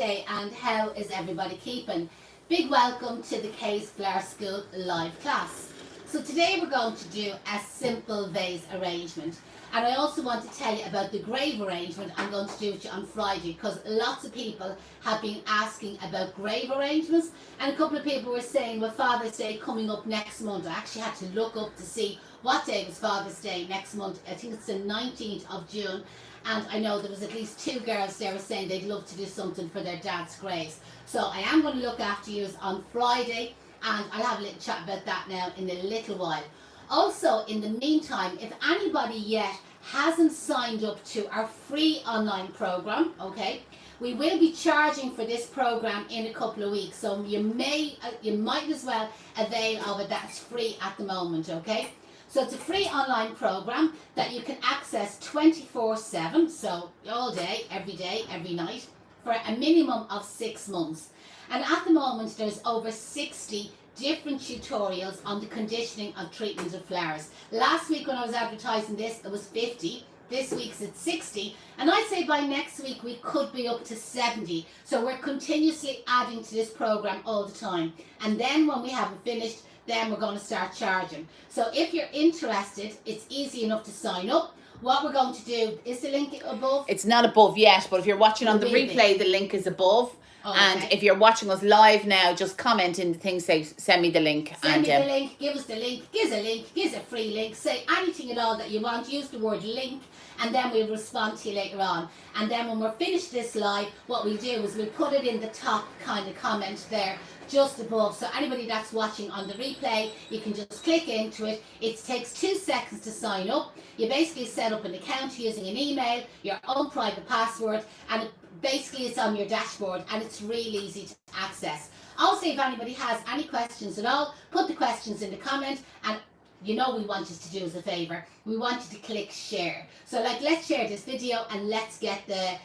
Day and how is everybody keeping? Big welcome to the K's Flower School live class. So today we're going to do a simple vase arrangement, and I also want to tell you about the grave arrangement I'm going to do with you on Friday, because lots of people have been asking about grave arrangements, and a couple of people were saying with Father's Day coming up next month. I actually had to look up to see what day was Father's Day next month. I think it's the 19th of June. And I know there was at least 2 girls there were saying they'd love to do something for their dad's graves. So I am going to look after you on Friday, and I'll have a little chat about that now in a little while. Also, in the meantime, if anybody yet hasn't signed up to our free online program, okay, we will be charging for this program in a couple of weeks. So you might as well avail of it. That's free at the moment, okay? So it's a free online program that you can access 24/7, so all day, every night, for a minimum of 6 months. And at the moment, there's over 60 different tutorials on the conditioning and treatment of flowers. Last week when I was advertising this, it was 50. This week's at 60. And I'd say by next week, we could be up to 70. So we're continuously adding to this program all the time. And then when we have it finished, then we're going to start charging. So if you're interested, it's easy enough to sign up. What we're going to do, is the link above? It's not above yet, but if you're watching on the replay, the link is above. Oh, and okay. if you're watching us live now, just comment in the thing, say send me the link. Send me the link, give us the link, give us a link, give us a free link, say anything at all that you want, use the word link, and then we'll respond to you later on. And then when we're finished this live, what we'll do is we'll put it in the top kind of comment there, just above, so anybody that's watching on the replay, you can just click into it. It takes 2 seconds to sign up. You basically set up an account using an email, your own private password, and basically it's on your dashboard, and it's really easy to access. Also, if anybody has any questions at all, put the questions in the comment, and you know we want you to do us a favour. We want you to click share. So let's share this video and let's get the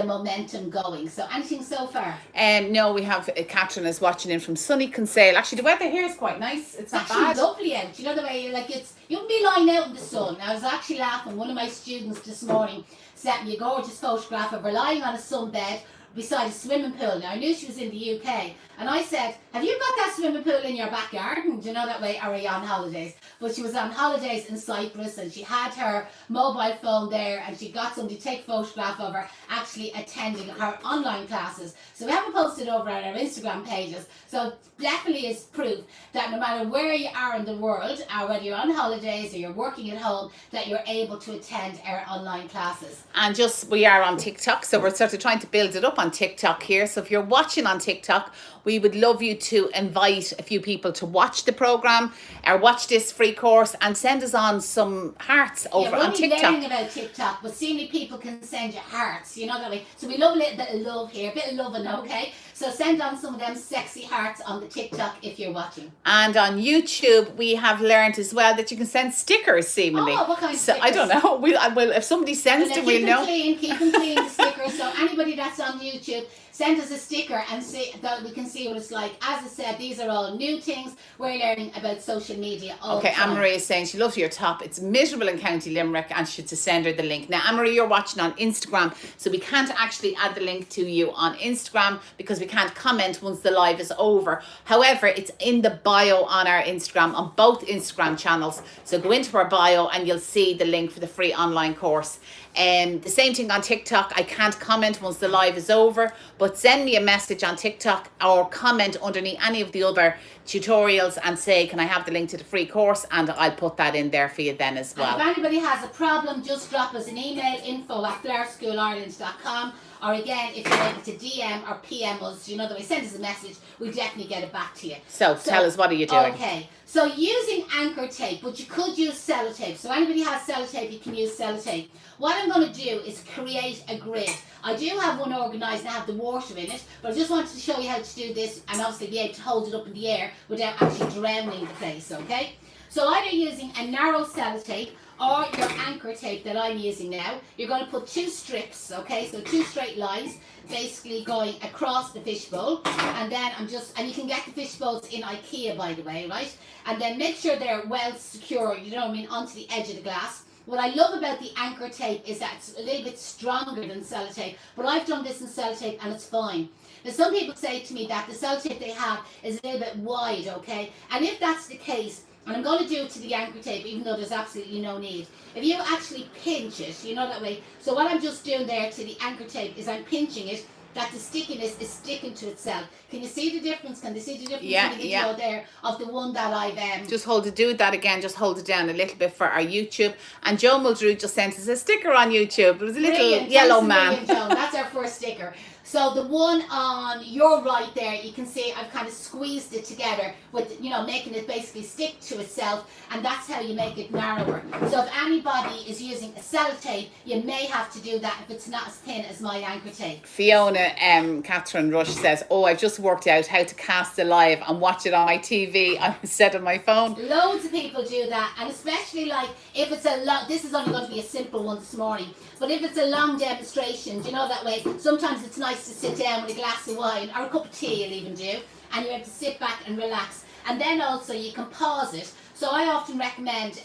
momentum going. So anything so far? No, we have Catherine is watching in from sunny Kinsale. Actually, the weather here is quite nice. It's not actually bad. Lovely out. You know the way you wouldn't be lying out in the sun. I was actually laughing. One of my students this morning sent me a gorgeous photograph of her lying on a sunbed beside a swimming pool. Now I knew she was in the UK, and I said, have you got that swimming pool in your back garden? Do you know that way? Or are you on holidays? But she was on holidays in Cyprus, and she had her mobile phone there, and she got somebody to take a photograph of her actually attending her online classes. So we haven't posted over on our Instagram pages, so definitely is proof that no matter where you are in the world, or whether you're on holidays or you're working at home, that you're able to attend our online classes. And we are on TikTok, so we're sort of trying to build it up on TikTok here. So if you're watching on TikTok, we would love you to invite a few people to watch the program or watch this free course and send us on some hearts over on TikTok. We're learning about TikTok, but seeing if people can send you hearts, you know that way. So we love a little bit of love here, a bit of loving, okay? So send on some of them sexy hearts on the TikTok if you're watching. And on YouTube, we have learned as well that you can send stickers, seemingly. Oh, what kind of stickers? I don't know. Well, if somebody sends them, we'll know. Keep them clean, the stickers. So anybody that's on YouTube, send us a sticker and see that we can see what it's like. As I said, these are all new things. We're learning about social media all the time. Anne-Marie is saying she loves your top. It's miserable in County Limerick, and she to send her the link. Now, Anne-Marie, you're watching on Instagram, so we can't actually add the link to you on Instagram because we can't comment once the live is over. However, it's in the bio on our Instagram, on both Instagram channels. So go into our bio and you'll see the link for the free online course. The same thing on TikTok. I can't comment once the live is over, but send me a message on TikTok or comment underneath any of the other tutorials and say, can I have the link to the free course? And I'll put that in there for you then as well. And if anybody has a problem, just drop us an email, info@flowerschoolireland.com. Or again, if you're able to DM or PM us, you know the way, send us a message, we definitely get it back to you. So tell us, what are you doing? Okay, so using anchor tape, but you could use sellotape. So anybody has sellotape, you can use sellotape. What I'm going to do is create a grid. I do have one organised and I have the water in it, but I just wanted to show you how to do this and obviously be able to hold it up in the air without actually drowning the place, okay? So either using a narrow sellotape or your anchor tape that I'm using now, you're going to put 2 strips, okay, so 2 straight lines basically going across the fishbowl, and then and you can get the fishbowls in IKEA, by the way, right? And then make sure they're well secure, you know what I mean, onto the edge of the glass. What I love about the anchor tape is that it's a little bit stronger than sellotape, but I've done this in sellotape and it's fine. Now some people say to me that the sellotape they have is a little bit wide, okay? And if that's the case, and I'm going to do it to the anchor tape even though there's absolutely no need. If you actually pinch it, you know that way. So what I'm just doing there to the anchor tape is I'm pinching it, that the stickiness is sticking to itself. Can you see the difference? Can they see the difference in the video there of the one that I've... Just hold it, do that again, just hold it down a little bit for our YouTube. And Joe Muldrew just sent us a sticker on YouTube. It was a little Brilliant. yellow Thanks a man. million, Joan. That's our first sticker. So the one on your right there, you can see I've kind of squeezed it together with, you know, making it basically stick to itself, and that's how you make it narrower. So if anybody is using a sellotape, you may have to do that if it's not as thin as my anchor tape. Fiona Catherine Rush says, oh, I've just worked out how to cast it live and watch it on my TV instead of my phone. Loads of people do that, and especially like if it's a long, this is only going to be a simple one this morning, but if it's a long demonstration, do you know that way, sometimes it's nice to sit down with a glass of wine or a cup of tea, you'll even do, and you have to sit back and relax. And then also you can pause it. So I often recommend,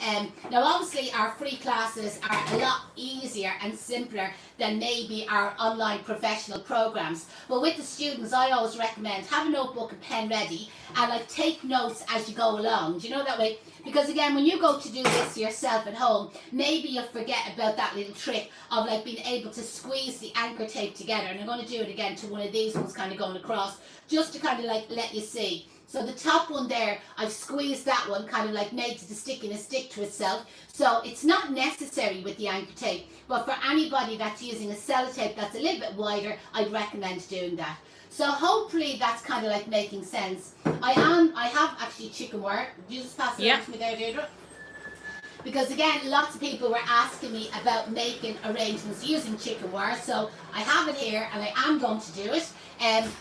now obviously our free classes are a lot easier and simpler than maybe our online professional programs. But with the students, I always recommend have a notebook and pen ready, and like take notes as you go along. Do you know that way? Because again, when you go to do this yourself at home, maybe you'll forget about that little trick of like being able to squeeze the anchor tape together. And I'm going to do it again to one of these ones kind of going across, just to kind of like let you see. So the top one there, I've squeezed that one, kind of like made the stickiness stick to itself. So it's not necessary with the anchor tape, but for anybody that's using a sellotape that's a little bit wider, I'd recommend doing that. So hopefully that's kind of like making sense. I have actually chicken wire. Did you just pass it over to me there, Deirdre? Because again, lots of people were asking me about making arrangements using chicken wire. So I have it here and I am going to do it.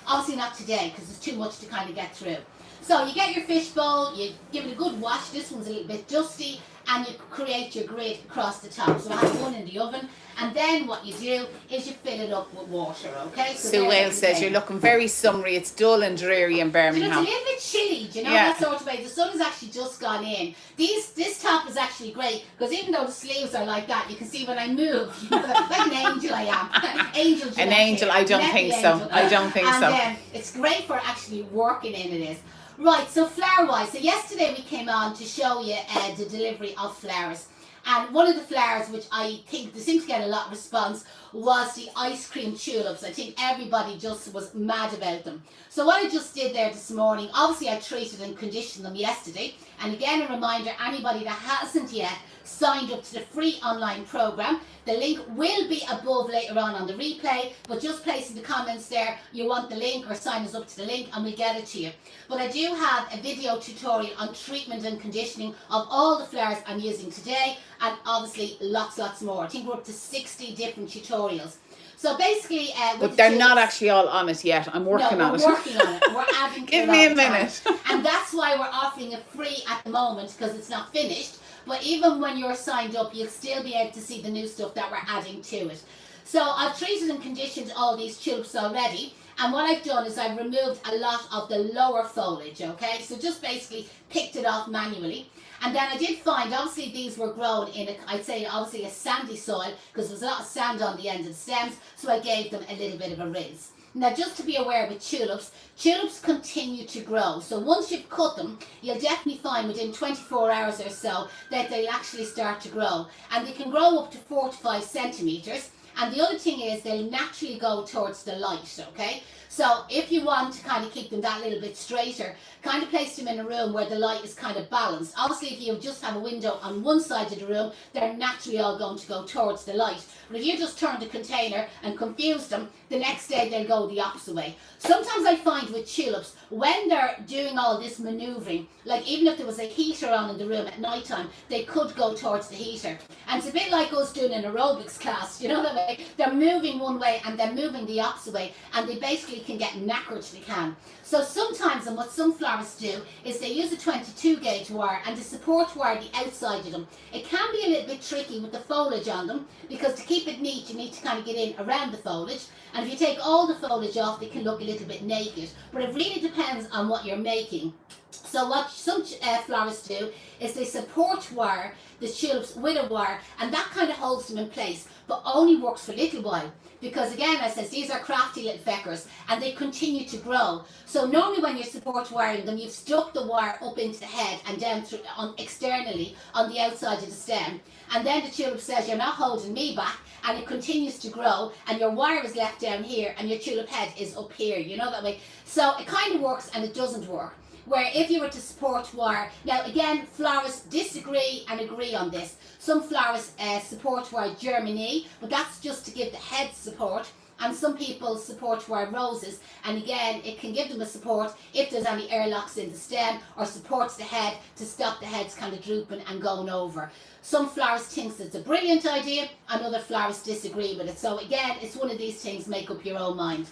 Obviously not today because there's too much to kind of get through. So you get your fish bowl, you give it a good wash. This one's a little bit dusty, and you create your grid across the top. So I have one in the oven, and then what you do is you fill it up with water, okay? So Sue Wales says you're looking very summery. It's dull and dreary in Birmingham. It's a little bit chilly, do you know, that sort of way. The sun has actually just gone in. This top is actually great, because even though the sleeves are like that, you can see when I move, you know, like an angel I am. Angel Janette. An angel, I don't think so. I don't think so. And it's great for actually working in it is. Right, so flower-wise, so yesterday we came on to show you the delivery of flowers. And one of the flowers, which I think they seem to get a lot of response, was the ice cream tulips. I think everybody just was mad about them. So what I just did there this morning, obviously I treated and conditioned them yesterday. And again, a reminder, anybody that hasn't yet signed up to the free online program, the link will be above later on the replay, but just place in the comments there you want the link or sign us up to the link and we'll get it to you. But I do have a video tutorial on treatment and conditioning of all the flowers I'm using today, and obviously lots more. I think we're up to 60 different tutorials. So basically, but they're not actually all on it yet. I'm working on it. We're working on it. We're adding to it. Give me a minute. And that's why we're offering it free at the moment, because it's not finished. But even when you're signed up, you'll still be able to see the new stuff that we're adding to it. So I've treated and conditioned all these tulips already. And what I've done is I've removed a lot of the lower foliage, okay? So just basically picked it off manually. And then I did find, obviously these were grown in, I'd say obviously a sandy soil, because there's a lot of sand on the end of the stems, so I gave them a little bit of a rinse. Now just to be aware with tulips continue to grow. So once you've cut them, you'll definitely find within 24 hours or so that they'll actually start to grow. And they can grow up to 4 to 5 centimetres. And the other thing is they'll naturally go towards the light, okay? So if you want to kind of keep them that little bit straighter, kind of place them in a room where the light is kind of balanced. Obviously, if you just have a window on one side of the room, they're naturally all going to go towards the light. But if you just turn the container and confuse them, the next day they'll go the opposite way. Sometimes I find with tulips, when they're doing all this manoeuvring, like even if there was a heater on in the room at night time, they could go towards the heater. And it's a bit like us doing an aerobics class, you know that way? They're moving one way and they're moving the opposite way, and they basically literally can get knackered, they can. So sometimes, and what some florists do, is they use a 22 gauge wire and the support wire the outside of them. It can be a little bit tricky with the foliage on them, because to keep it neat you need to kind of get in around the foliage, and if you take all the foliage off they can look a little bit naked, but it really depends on what you're making. So what some florists do is they support wire the tulips with a wire, and that kind of holds them in place, but only works for a little while, because again, I says, these are crafty little feckers and they continue to grow. So normally when you're support wiring them, you've stuck the wire up into the head and down through externally on the outside of the stem, and then the tulip says, you're not holding me back, and it continues to grow, and your wire is left down here and your tulip head is up here, you know, that way. So it kind of works and it doesn't work. Where if you were to support wire, now again, florists disagree and agree on this. Some florists support wire Germany, but that's just to give the head support, and some people support wire roses, and again, it can give them a support if there's any airlocks in the stem, or supports the head to stop the heads kind of drooping and going over. Some florists think it's a brilliant idea, and other florists disagree with it. So again, it's one of these things, make up your own mind.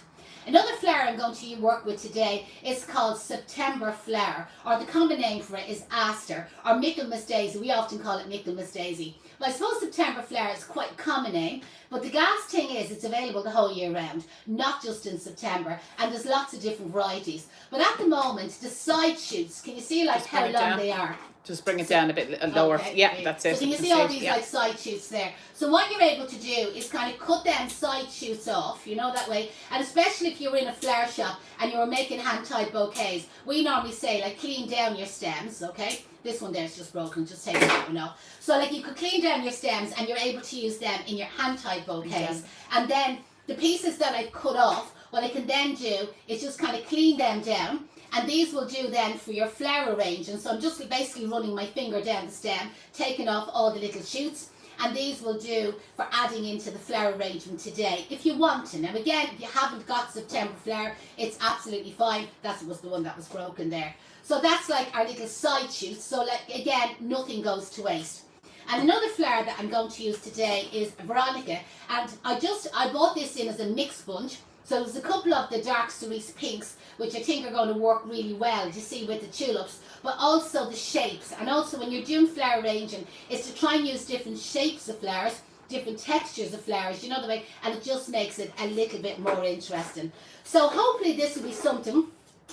Another flower I'm going to work with today is called September flower, or the common name for it is aster, or Michaelmas daisy. We often call it Michaelmas daisy. Well, I suppose September flower is quite a common name, but the gas thing is it's available the whole year round, not just in September, and there's lots of different varieties. But at the moment, the side shoots, can you see like how long they are? Just bring it down a bit lower. Okay, Yeah, great. that's it. So can you see all these like side shoots there? So what you're able to do is kind of cut them side shoots off, you know, that way. And especially if you were in a flower shop and you were making hand-tied bouquets, we normally say like clean down your stems, okay? This one there is just broken, just take that one off. So like you could clean down your stems and you're able to use them in your hand-tied bouquets. And then the pieces that I've cut off, what I can then do is just kind of clean them down. And these will do then for your flower arranging. So I'm just basically running my finger down the stem, taking off all the little shoots. And these will do for adding into the flower arrangement today, if you want to. Now again, if you haven't got September flower, it's absolutely fine. That was the one that was broken there. So that's like our little side shoots. So like again, nothing goes to waste. And another flower that I'm going to use today is Veronica. And I bought this in as a mixed bunch. So there's a couple of the dark cerise pinks, which I think are going to work really well, you see, with the tulips, but also the shapes. And also when you're doing flower arranging, is to try and use different shapes of flowers, different textures of flowers, you know the way, and it just makes it a little bit more interesting. So hopefully this will be something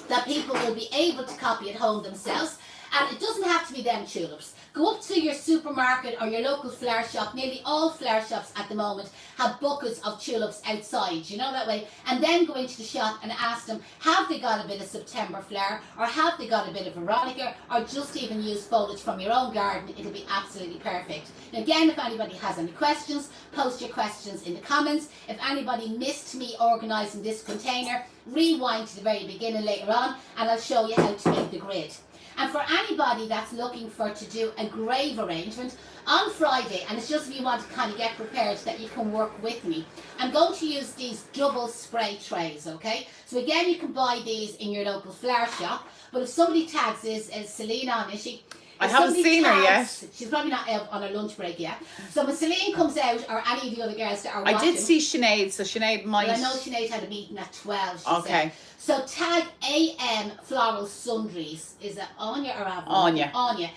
that people will be able to copy at home themselves. And it doesn't have to be them tulips. Go up to your supermarket or your local flower shop. Nearly all flower shops at the moment have buckets of tulips outside, you know, that way. And then go into the shop and ask them, have they got a bit of September flower, or have they got a bit of Veronica, or just even use foliage from your own garden. It'll be absolutely perfect. And again, if anybody has any questions, post your questions in the comments. If anybody missed me organising this container, rewind to the very beginning later on and I'll show you how to make the grid. And for anybody that's looking to do a grave arrangement on Friday, and it's just if you want to kind of get prepared that you can work with me, I'm going to use these double spray trays, okay? So again, you can buy these in your local flower shop, but if somebody tags this as Celine on, is she? I haven't seen her yet. She's probably not out on her lunch break yet. So when Celine comes out, or any of the other girls that are watching. I did see Sinead, so Sinead might... Well, I know Sinead had a meeting at 12, she okay. said. So tag AM Floral Sundries. Is it Anya or Avalon? Anya. Anya.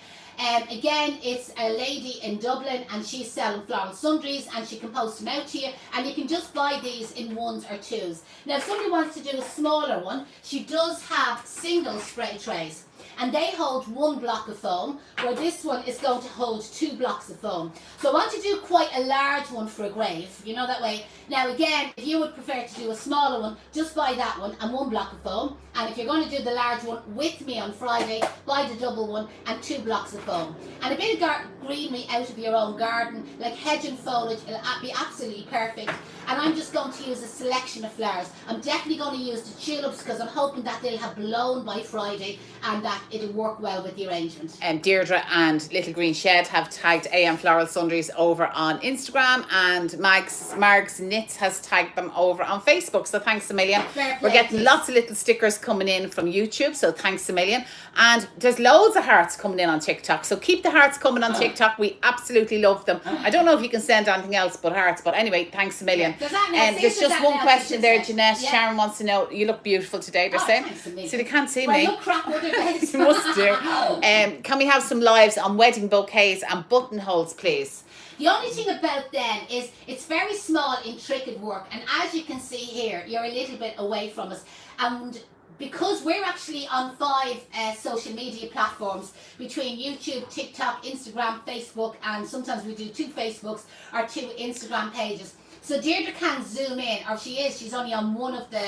Again, it's a lady in Dublin and she's selling floral sundries, and she can post them out to you, and you can just buy these in ones or twos. Now if somebody wants to do a smaller one, she does have single spray trays, and they hold 1 block of foam, where this one is going to hold 2 blocks of foam. So I want to do quite a large one for a grave, you know, that way. Now again, if you would prefer to do a smaller one, just buy that one and 1 block of foam. And if you're going to do the large one with me on Friday, buy the double one and 2 blocks of foam. And a bit of greenery out of your own garden, like hedge and foliage, it'll be absolutely perfect. And I'm just going to use a selection of flowers. I'm definitely going to use the tulips because I'm hoping that they'll have blown by Friday, and that it'll work well with the arrangement. Deirdre and Little Green Shed have tagged AM Floral Sundries over on Instagram, and Margs Knits has tagged them over on Facebook. So thanks a million. We're getting lots of little stickers coming in from YouTube, so thanks a million. And there's loads of hearts coming in on TikTok, so keep the hearts coming on TikTok. We absolutely love them. I don't know if you can send anything else but hearts, but anyway, thanks a million. There's just one question there, Janette. Yeah. Sharon wants to know, you look beautiful today, they're saying. So they can't see me. You look crap with your face. You must do. Can we have some lives on wedding bouquets and buttonholes, please? The only thing about them is it's very small, intricate work, and as you can see here, you're a little bit away from us, and because we're actually on 5 social media platforms between YouTube, TikTok, Instagram, Facebook, and sometimes we do 2 Facebooks or 2 Instagram pages. So Deirdre can zoom in, or she's only on one of the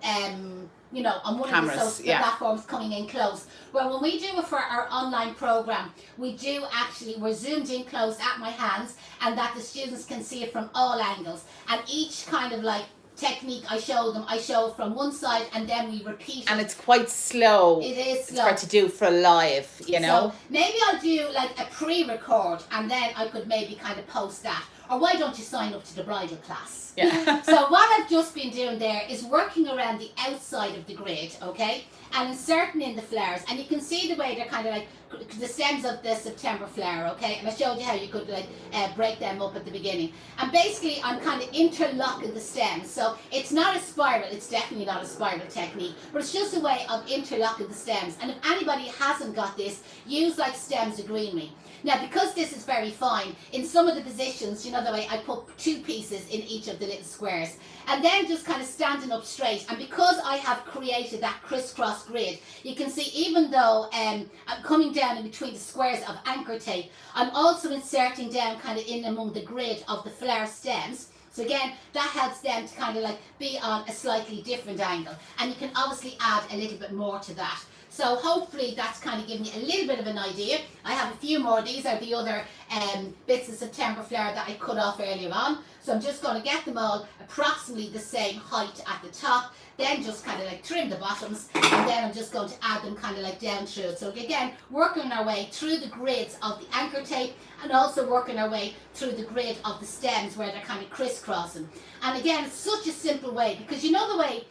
on one cameras, of the social platforms coming in close. Well, when we do it for our online program, we're zoomed in close at my hands, and that the students can see it from all angles. And each kind of like technique I show from one side, and then we repeat it. And it's quite slow. It is slow. It's hard to do for live, you know. So maybe I'll do like a pre-record, and then I could maybe kind of post that. Or why don't you sign up to the bridal class? Yeah. So what I've just been doing there is working around the outside of the grid, okay? And inserting in the flowers. And you can see the way they're kind of like the stems of the September flower, okay? And I showed you how you could like break them up at the beginning. And basically I'm kind of interlocking the stems. So it's not a spiral, it's definitely not a spiral technique, but it's just a way of interlocking the stems. And if anybody hasn't got this, use like stems of greenery. Now, because this is very fine, in some of the positions, you know, the way I put 2 pieces in each of the little squares, and then just kind of standing up straight. And because I have created that crisscross grid, you can see even though I'm coming down in between the squares of anchor tape, I'm also inserting down kind of in among the grid of the flower stems. So again, that helps them to kind of like be on a slightly different angle. And you can obviously add a little bit more to that. So hopefully that's kind of giving you a little bit of an idea. I have a few more. These are the other bits of September flower that I cut off earlier on. So I'm just going to get them all approximately the same height at the top. Then just kind of like trim the bottoms. And then I'm just going to add them kind of like down through it. So again, working our way through the grids of the anchor tape, and also working our way through the grid of the stems where they're kind of crisscrossing. And again, it's such a simple way, because you know the way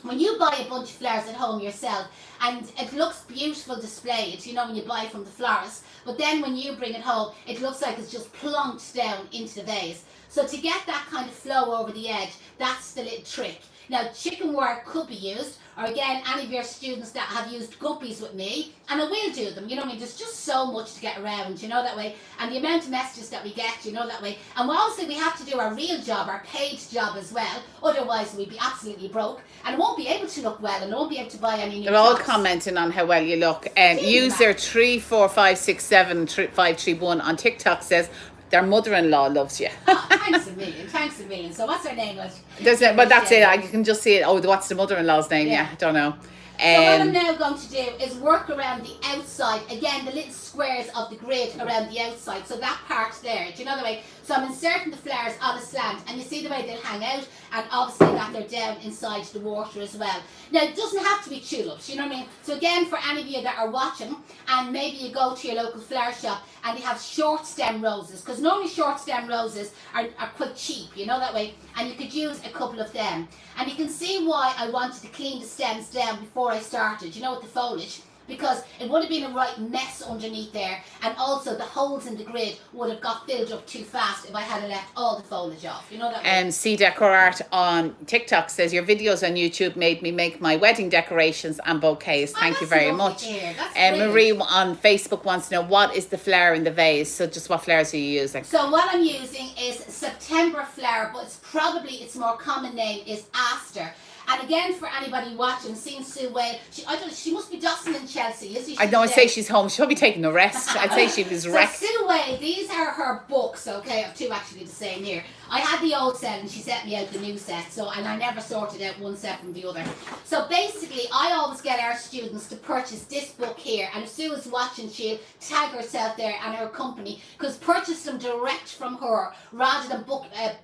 when you buy a bunch of flowers at home yourself, and it looks beautiful displayed, you know, when you buy from the florist, but then when you bring it home, it looks like it's just plonked down into the vase. So to get that kind of flow over the edge, that's the little trick. Now, chicken wire could be used, or again, any of your students that have used guppies with me, and I will do them, you know what I mean, there's just so much to get around, you know, that way, and the amount of messages that we get, you know, that way, and obviously we have to do our real job, our paid job as well, otherwise we'd be absolutely broke, and won't be able to look well, and won't be able to buy any new They're all tops. commenting on how well you look. User 34567531 on TikTok says, their mother-in-law loves you. Oh, thanks a million, thanks a million. So what's her name? But that's it. You can just see it. Oh, what's the mother-in-law's name? Yeah, I don't know. So what I'm now going to do is work around the outside, again, the little squares of the grid around the outside, so that part there, do you know the way? So I'm inserting the flowers on a slant, and you see the way they'll hang out, and obviously that they're down inside the water as well. Now, it doesn't have to be tulips, you know what I mean? So again, for any of you that are watching, and maybe you go to your local flower shop, and they have short stem roses, because normally short stem roses are quite cheap, you know that way, and you could use a couple of them. And you can see why I wanted to clean the stems down before I started, you know, with the foliage, because it would have been a right mess underneath there, and also the holes in the grid would have got filled up too fast if I had left all the foliage off, you know that way. C Decor Art on TikTok says, your videos on YouTube made me make my wedding decorations and bouquets. Thank you very much. Marie on Facebook wants to know, what is the flower in the vase? So just what flowers are you using? So what I'm using is September flower, but its more common name is Aster. And again, for anybody watching, seeing Sue Wade, she must be dusting in Chelsea, is she? I know, I'd say she's home. She'll be taking a rest. I'd say she was wrecked. So Sue Wade, these are her books, okay? I have 2 actually the same here. I had the old set and she sent me out the new set, so, and I never sorted out one set from the other. So basically, I always get our students to purchase this book here, and if Sue's watching, she'll tag herself there and her company, because purchase them direct from her rather than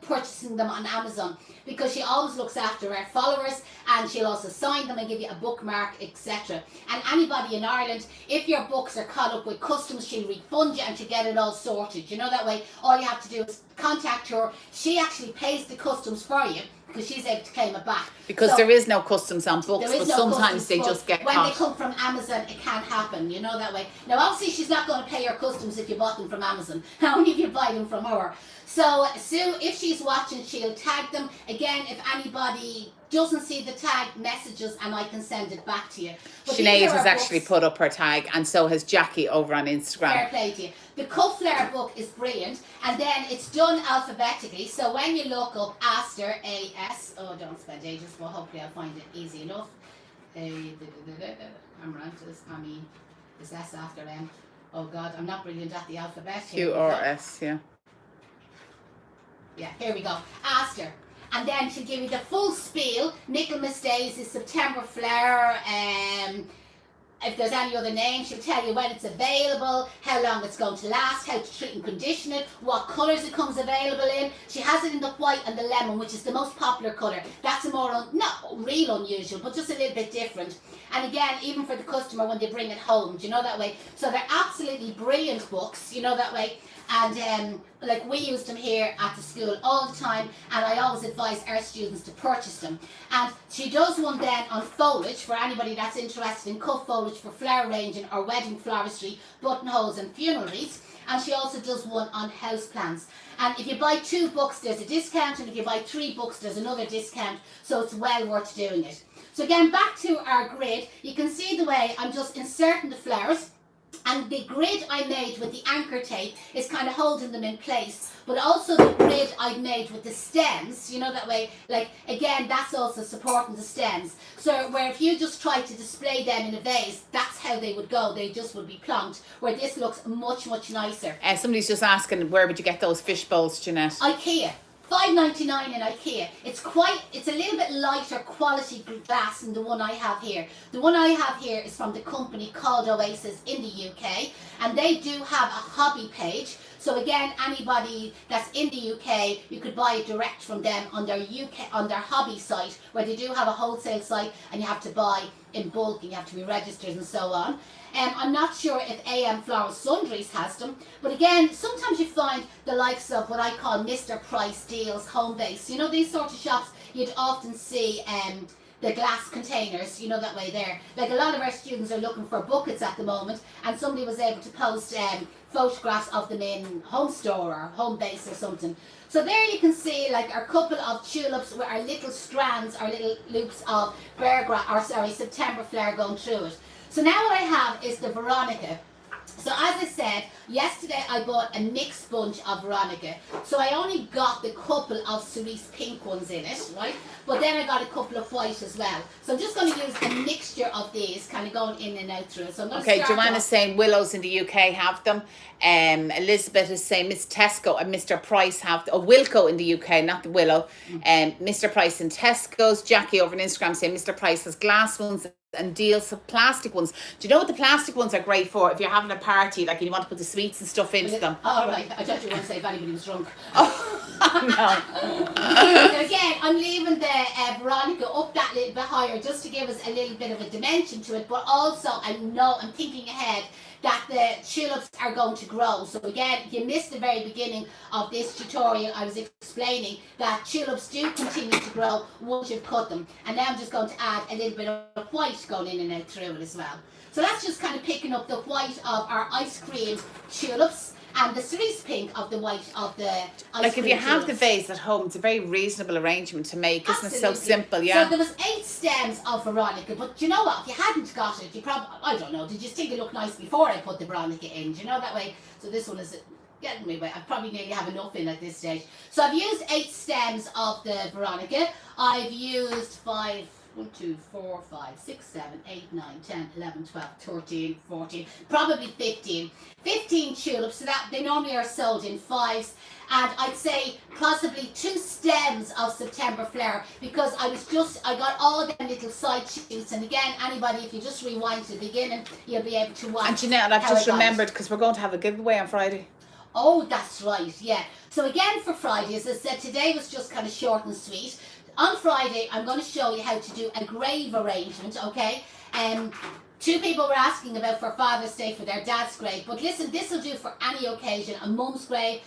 purchasing them on Amazon, because she always looks after her followers, and she'll also sign them and give you a bookmark, etc. And anybody in Ireland, if your books are caught up with customs, she'll refund you and she'll get it all sorted. You know, that way all you have to do is contact her. She actually pays the customs for you, because she's able to claim it back. Because so, there is no customs on books, but no sometimes they just get when caught. they come from Amazon, it can't happen, you know, that way. Now obviously she's not going to pay your customs if you bought them from Amazon, only if you buy them from her. So Sue, if she's watching, she'll tag them. Again, if anybody doesn't see the tag, messages and I can send it back to you. But Sinead has actually put up her tag, and so has Jackie over on Instagram. Fair play to you. The Cut Flare book is brilliant, and then it's done alphabetically. So when you look up Aster, A-S, oh, don't spend ages, but hopefully I'll find it easy enough. I'm right, is S after M? Oh God, I'm not brilliant at the alphabet. Q-R-S, yeah. Yeah, here we go. Aster. And then she'll give you the full spiel. Michaelmas Days is September Flower. If there's any other name, she'll tell you when it's available, how long it's going to last, how to treat and condition it, what colours it comes available in. She has it in the white and the lemon, which is the most popular colour. That's a more, not real unusual, but just a little bit different. And again, even for the customer when they bring it home, do you know that way? So they're absolutely brilliant books, you know that way. And like we use them here at the school all the time, and I always advise our students to purchase them. And she does one then on foliage for anybody that's interested in cut foliage for flower arranging or wedding floristry, buttonholes and funeral wreaths. And she also does one on houseplants. And if you buy 2 books, there's a discount, and if you buy 3 books, there's another discount. So it's well worth doing it. So again, back to our grid, you can see the way I'm just inserting the flowers. And the grid I made with the anchor tape is kind of holding them in place, but also the grid I made with the stems, you know that way, like again, that's also supporting the stems. So where if you just try to display them in a vase, that's how they would go, they just would be plonked, where this looks much, much nicer. Somebody's just asking, where would you get those fish bowls, Janette? IKEA. $5.99 in IKEA. It's a little bit lighter quality glass than the one I have here. The one I have here is from the company called Oasis in the UK, and they do have a hobby page. So again, anybody that's in the UK, you could buy it direct from them on their hobby site, where they do have a wholesale site, and you have to buy in bulk and you have to be registered and so on. I'm not sure if AM Floral Sundries has them, but again, sometimes you find the likes of what I call Mr. Price Deals, Home Base. You know, these sort of shops, you'd often see the glass containers, you know, that way there. Like a lot of our students are looking for buckets at the moment, and somebody was able to post photographs of them in Home Store or Home Base or something. So there you can see like our couple of tulips with our little strands, our little loops of September Flower going through it. So now what I have is the Veronica. So as I said, yesterday I bought a mixed bunch of Veronica. So I only got the couple of cerise pink ones in it, right? But then I got a couple of white as well. So I'm just going to use a mixture of these, kind of going in and out through it. So I'm going to Joanna's saying Willows in the UK have them. Elizabeth is saying Miss Tesco and Mr. Price have Wilco in the UK, not the Willow. Mr. Price and Tesco's. Jackie over on Instagram saying Mr. Price has glass ones and deals of plastic ones. Do you know what the plastic ones are great for? If you're having a party, like, and you want to put the sweets and stuff into them. Oh, right. I thought you were going to say if anybody was drunk. Oh, no. So again, I'm leaving the Veronica up that little bit higher just to give us a little bit of a dimension to it, but also I'm thinking ahead that the tulips are going to grow. So again, if you missed the very beginning of this tutorial, I was explaining that tulips do continue to grow once you've cut them. And now I'm just going to add a little bit of white going in and out through it as well. So that's just kind of picking up the white of our ice cream tulips and the cerise pink of the white of the ice cream. Like if you have tulips. the vase at home, it's a very reasonable arrangement to make, isn't it? So Absolutely. simple, yeah. So there was 8 stems of Veronica, but you know what? If you hadn't got it, you probably, I don't know, did you think it looked nice before I put the Veronica in? Do you know that way? So this one is getting me away. I probably nearly have enough in at this stage. So I've used 8 stems of the Veronica. I've used 5, 1, 2, 4, 5, 6, 7, 8, 9, 10, 11, 12, 13, 14, probably 15. 15 tulips, so that they normally are sold in fives. And I'd say possibly 2 stems of September flower, because I got all them little side shoots. And again, anybody, if you just rewind to the beginning, you'll be able to watch. And Janette, I've just remembered, because we're going to have a giveaway on Friday. Oh, that's right, yeah. So again, for Friday, as I said, today was just kind of short and sweet. On Friday, I'm going to show you how to do a grave arrangement, okay? 2 people were asking about for Father's Day for their dad's grave. But listen, this will do for any occasion. A mum's grave,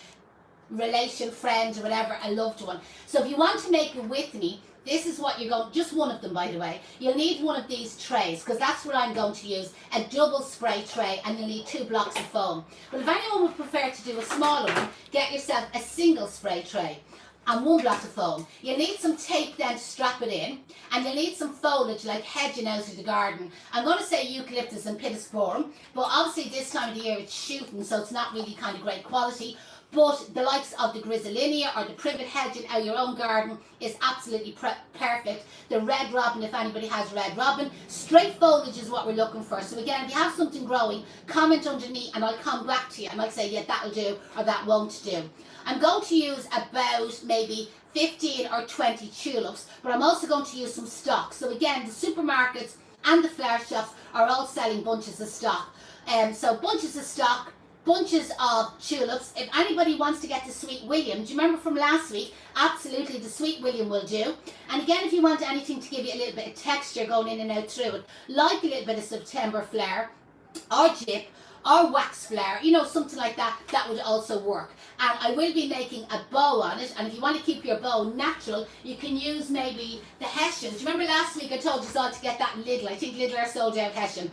relation, friend, or whatever, a loved one. So if you want to make it with me, this is what you're going, just one of them by the way. You'll need one of these trays, because that's what I'm going to use, a double spray tray, and you'll need 2 blocks of foam. But if anyone would prefer to do a smaller one, get yourself a single spray tray and 1 block of foam. You'll need some tape then to strap it in, and you'll need some foliage like hedging out of the garden. I'm going to say eucalyptus and pittosporum, but obviously this time of the year it's shooting, so it's not really kind of great quality. But the likes of the griselinia or the privet hedging out your own garden is absolutely perfect. The red robin, if anybody has red robin. Straight foliage is what we're looking for. So again, if you have something growing, comment underneath and I'll come back to you. I might say, yeah, that'll do, or that won't do. I'm going to use about maybe 15 or 20 tulips, but I'm also going to use some stock. So again, the supermarkets and the flower shops are all selling bunches of stock. So bunches of stock, bunches of tulips. If anybody wants to get the Sweet William, do you remember from last week? Absolutely, the Sweet William will do. And again, if you want anything to give you a little bit of texture going in and out through it, like a little bit of September flower or jip or wax flower, you know, something like that, that would also work. And I will be making a bow on it, and if you want to keep your bow natural, you can use maybe the Hessian. Do you remember last week I told you all to get that Lidl? I think Lidl are sold out Hessian.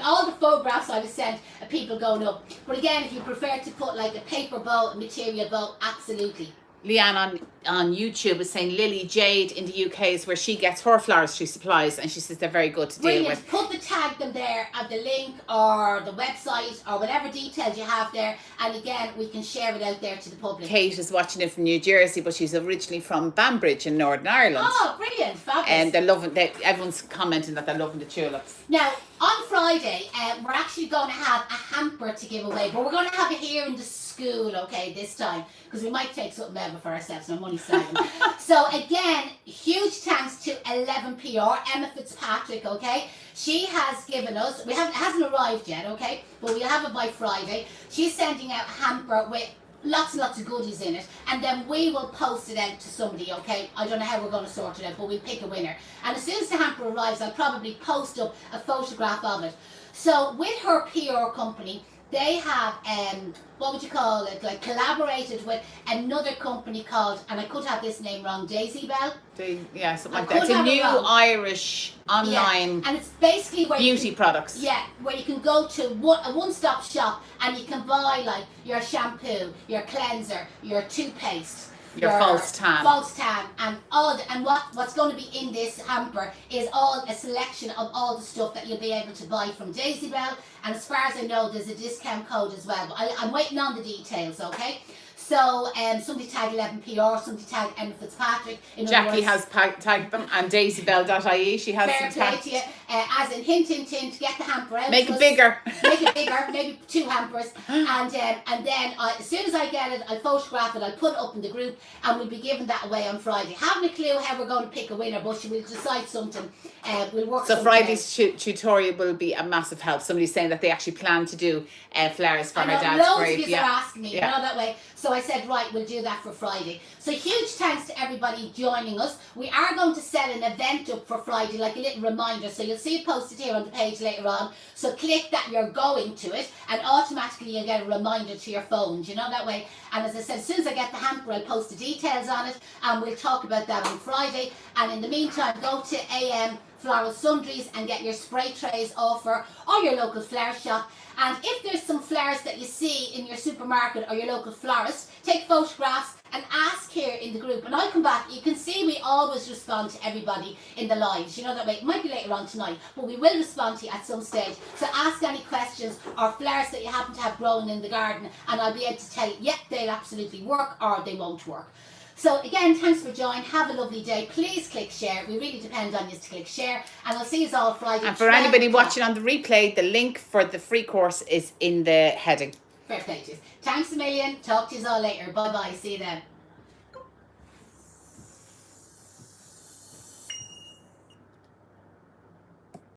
All the photographs I was sent of people going up. But again, if you prefer to put like a paper bow, a material bow, absolutely. Leanne on YouTube is saying Lily Jade in the UK is where she gets her flowers she supplies, and she says they're very good to deal with. Put the tag them there at the link or the website or whatever details you have there, and again we can share it out there to the public. Kate is watching it from New Jersey, but she's originally from Banbridge in Northern Ireland. Oh, brilliant, fabulous. And they're loving, everyone's commenting that they're loving the tulips. Now, on Friday, we're actually going to have a hamper to give away, but we're going to have it here in the school, okay, this time, because we might take something over for ourselves, no money saving. So again, huge thanks to 11PR, Emma Fitzpatrick, okay? She has given us, it hasn't arrived yet, okay, but we'll have it by Friday. She's sending out a hamper with lots and lots of goodies in it, and then we will post it out to somebody, okay? I don't know how we're going to sort it out, but we'll pick a winner. And as soon as the hamper arrives, I'll probably post up a photograph of it. So with her PR company, they have, what would you call it, like collaborated with another company called, and I could have this name wrong, Daisy Bell? Yeah, something like that. It's a new Irish online, and it's basically where beauty products. Yeah, where you can go to a one-stop shop and you can buy like your shampoo, your cleanser, your toothpaste, your false tan, and all and what's going to be in this hamper is all a selection of all the stuff that you'll be able to buy from Daisy Bell. And as far as I know, there's a discount code as well, but I'm waiting on the details, okay? So somebody tag 11PR, somebody tag Emma Fitzpatrick. Jackie has tagged them, and daisybell.ie, she has fair some tags. To you, as in hint, to get the hamper out. Make it bigger. Make it bigger, maybe 2 hampers. And then as soon as I get it, I'll photograph it, I'll put it up in the group, and we'll be giving that away on Friday. Haven't a clue how we're going to pick a winner, but we'll decide something. We'll work so something Friday's tutorial will be a massive help. Somebody's saying that they actually plan to do flowers for her dad's grave. Loads of you are asking me, you know, that way. So I said, right, we'll do that for Friday. So huge thanks to everybody joining us. We are going to set an event up for Friday, like a little reminder. So you'll see it posted here on the page later on. So click that you're going to it, and automatically you'll get a reminder to your phones, you know, that way. And as I said, as soon as I get the hamper, I'll post the details on it, and we'll talk about that on Friday. And in the meantime, go to AM Floral Sundries and get your spray trays offer or your local flower shop. And if there's some flowers that you see in your supermarket or your local florist, take photographs and ask here in the group, and I'll come back. You can see we always respond to everybody in the lives, you know, that way. It might be later on tonight, but we will respond to you at some stage. So ask any questions or flowers that you happen to have growing in the garden, and I'll be able to tell you, yeah, they'll absolutely work or they won't work. So again, thanks for joining. Have a lovely day. Please click share. We really depend on you to click share. And I'll see you all Friday. And for anybody watching on the replay, the link for the free course is in the heading. Fair play to you. Thanks a million. Talk to you all later. Bye bye. See you then.